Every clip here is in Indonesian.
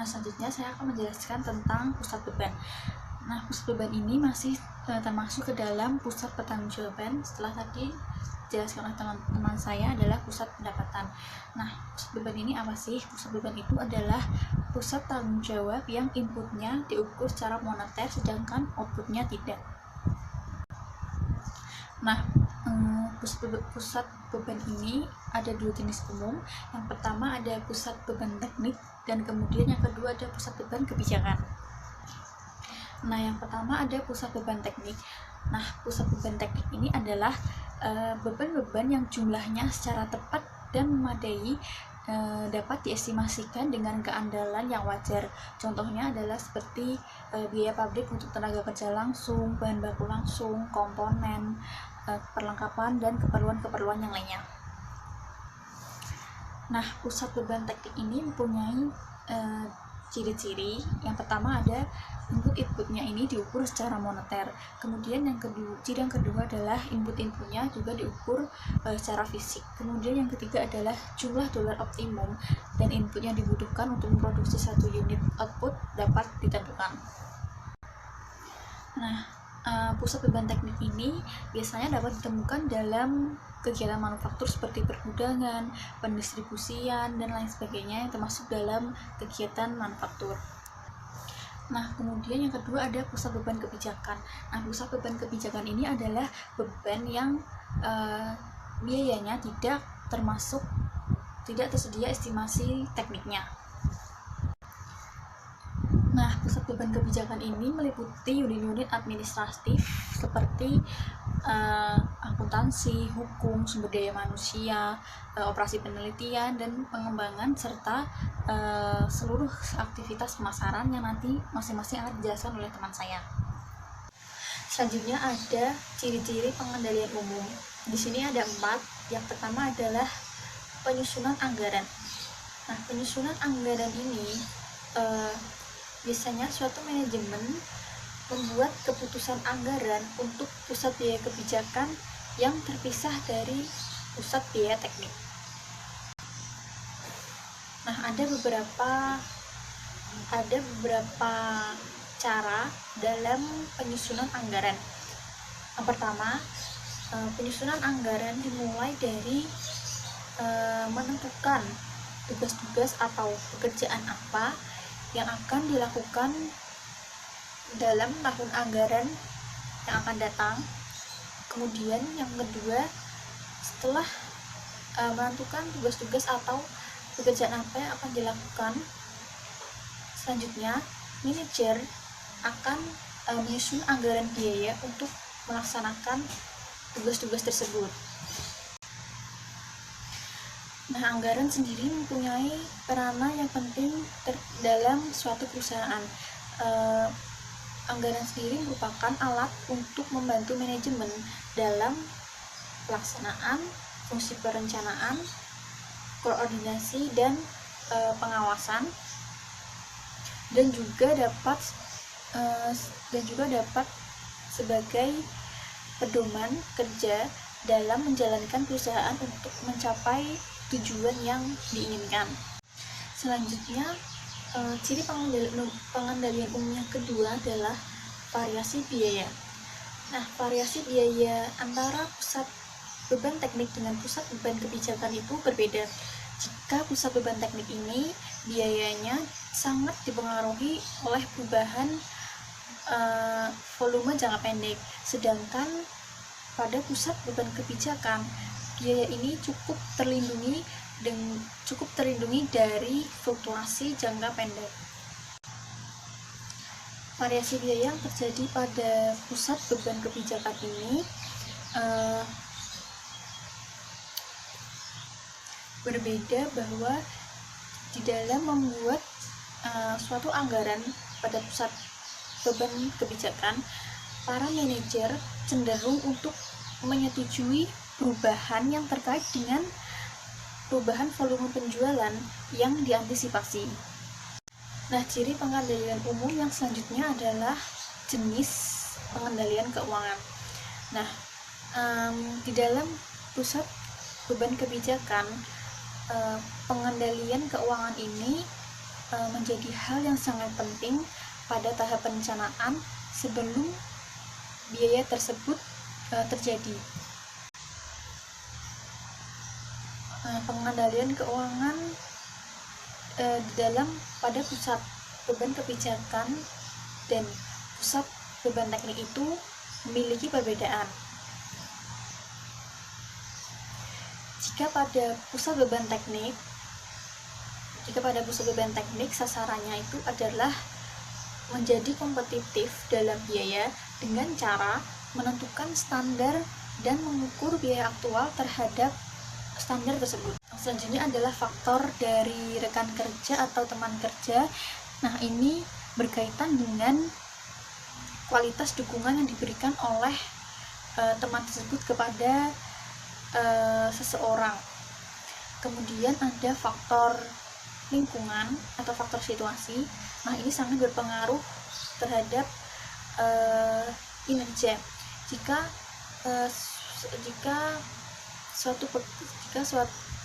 Nah, selanjutnya saya akan menjelaskan tentang pusat beban. Nah, pusat beban ini masih termasuk ke dalam pusat pertanggungjawaban setelah tadi dijelaskan oleh teman-teman saya adalah pusat pendapatan. Nah, pusat beban ini apa sih? Pusat beban itu adalah pusat tanggung jawab yang inputnya diukur secara moneter sedangkan outputnya tidak. Nah, pusat beban ini ada dua jenis umum. Yang pertama ada pusat beban teknik dan kemudian yang kedua ada pusat beban kebijakan. Nah, yang pertama ada pusat beban teknik. Nah, pusat beban teknik ini adalah beban-beban yang jumlahnya secara tepat dan memadai dapat diestimasikan dengan keandalan yang wajar. Contohnya adalah seperti biaya pabrik untuk tenaga kerja langsung, bahan baku langsung, komponen, perlengkapan, dan keperluan-keperluan yang lainnya. Nah, pusat beban teknik ini mempunyai ciri-ciri. Yang pertama ada inputnya ini diukur secara moneter. Kemudian ciri yang kedua adalah inputnya juga diukur secara fisik. Kemudian yang ketiga adalah jumlah dolar optimum dan input yang dibutuhkan untuk memproduksi satu unit output dapat ditentukan. Nah, pusat beban teknik ini biasanya dapat ditemukan dalam kegiatan manufaktur seperti pergudangan, pendistribusian, dan lain sebagainya yang termasuk dalam kegiatan manufaktur. Nah, kemudian yang kedua ada pusat beban kebijakan. Nah, pusat beban kebijakan ini adalah beban yang biayanya tidak tersedia estimasi tekniknya. Nah, pusat beban kebijakan ini meliputi unit-unit administratif seperti akuntansi, hukum, sumber daya manusia, operasi penelitian dan pengembangan serta seluruh aktivitas pemasaran yang nanti masing-masing akan dijelaskan oleh teman saya. Selanjutnya ada ciri-ciri pengendalian umum. Di sini ada 4. Yang pertama adalah penyusunan anggaran. Nah, penyusunan anggaran ini biasanya suatu manajemen membuat keputusan anggaran untuk pusat biaya kebijakan yang terpisah dari pusat biaya teknik. Nah, ada beberapa cara dalam penyusunan anggaran. Yang pertama, penyusunan anggaran dimulai dari menentukan tugas-tugas atau pekerjaan apa yang akan dilakukan dalam tahun anggaran yang akan datang. Kemudian yang kedua, setelah menentukan tugas-tugas atau pekerjaan apa yang akan dilakukan, selanjutnya manajer akan menyusun anggaran biaya untuk melaksanakan tugas-tugas tersebut. Nah, anggaran sendiri mempunyai peranan yang penting dalam suatu perusahaan. Anggaran sendiri merupakan alat untuk membantu manajemen dalam pelaksanaan, fungsi perencanaan, koordinasi, dan pengawasan, dan juga dapat sebagai pedoman kerja dalam menjalankan perusahaan untuk mencapai tujuan yang diinginkan. Selanjutnya, ciri pengendalian umum yang kedua adalah variasi biaya. Nah, variasi biaya antara pusat beban teknik dengan pusat beban kebijakan itu berbeda. Jika pusat beban teknik ini biayanya sangat dipengaruhi oleh perubahan volume jangka pendek, sedangkan pada pusat beban kebijakan biaya ini cukup terlindungi dari fluktuasi jangka pendek. Variasi biaya yang terjadi pada pusat beban kebijakan ini berbeda, bahwa di dalam membuat suatu anggaran pada pusat beban kebijakan, para manajer cenderung untuk menyetujui perubahan yang terkait dengan perubahan volume penjualan yang diantisipasi. Nah, ciri pengendalian umum yang selanjutnya adalah jenis pengendalian keuangan. Nah, di dalam pusat beban kebijakan, pengendalian keuangan ini menjadi hal yang sangat penting pada tahap perencanaan sebelum biaya tersebut terjadi. Pengendalian keuangan di dalam pada pusat beban kebijakan dan pusat beban teknik itu memiliki perbedaan. Jika pada pusat beban teknik sasarannya itu adalah menjadi kompetitif dalam biaya dengan cara menentukan standar dan mengukur biaya aktual terhadap standar tersebut. Selanjutnya adalah faktor dari rekan kerja atau teman kerja. Nah, ini berkaitan dengan kualitas dukungan yang diberikan oleh teman tersebut kepada seseorang. Kemudian ada faktor lingkungan atau faktor situasi. Nah, ini sangat berpengaruh terhadap kinerja. Jika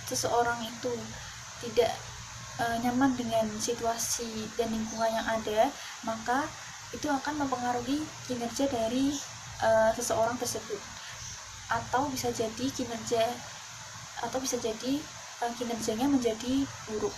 seseorang itu tidak nyaman dengan situasi dan lingkungan yang ada, maka itu akan mempengaruhi kinerja dari seseorang tersebut, atau bisa jadi kinerjanya menjadi buruk.